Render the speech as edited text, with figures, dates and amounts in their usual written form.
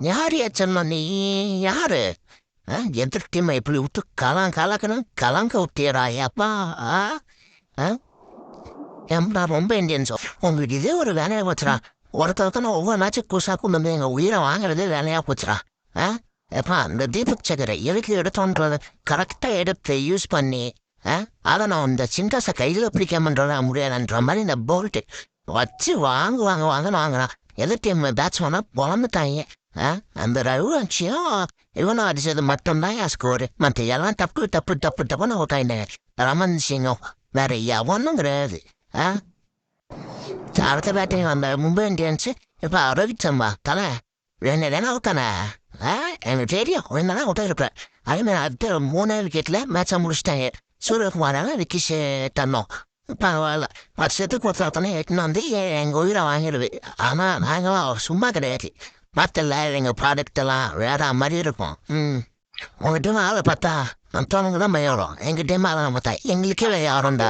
யாரு சொன்ன நீ யாரு எதிர் டீமை இப்படி விட்டு கலக்கணும் கலங்க விட்டியரா அப்பா ஆ ஆ? ஏம்டா ரொம்ப இந்தியன்ஸோ உங்களுக்கு இதே ஒரு வேலையா போச்சுடா ஒருத்தருத்தனை ஒவ்வொரு நாச்சும் குசா கொண்டு வந்து எங்கள் உயிரை வாங்குறதே வேலையா போச்சுடா ஆ எப்பா அந்த தீபக் சகரை எதுக்கு எடுத்தோன்றது கரெக்டாக எடுத்து யூஸ் பண்ணி அதை நான் இந்த சின்டாஸை கையில் பிடிக்காமன்றத முடியாதுன்ற மாதிரி இந்த போல்ட்டு வச்சு வாங்கன்னு வாங்கினான் எதிர் டீம் பேட்ஸ்மேனா பொழந்துட்டாங்க அந்த ரகுவன்ஷியும் இவனும் அடிச்சது மட்டும்தான் என் ஸ்கோரு மற்ற எல்லாம் தப்புன்னு விட்டாங்க ரமன் சிங்கும் வேற எவனும் கிடையாது அடுத்த பேட்டிங் அந்த மும்பை இந்தியன்ஸு இப்போ ரோஹித் சர்மா தானே ரெண்டு அவுட்டானே எனக்கு தெரியும் ரெண்டு அவுட்டா இருப்பேன் அதேமாதிரி அடுத்த 3 விக்கெட்டில் மேட்சை முடிச்சிட்டாங்க சூரியகுமாரால ரிக்கிஷ் தன்னோம் பரவாயில்ல வருஷத்துக்கு ஒருத்தனை எட்டுன்னு வந்து எங்கள் உயிரை வாங்கிடுது ஆனால் நாங்கள் சும்மா கிடையாது மற்றல எங்கள் ப்ராடக்ட் எல்லாம் வேற மாதிரி இருக்கும் உங்கள் டீம் ஆளை பார்த்தா மற்றவங்க தான் பயம் எங்கள் டீம் ஆளை பார்த்தா எங்களுக்கே யாரும்டா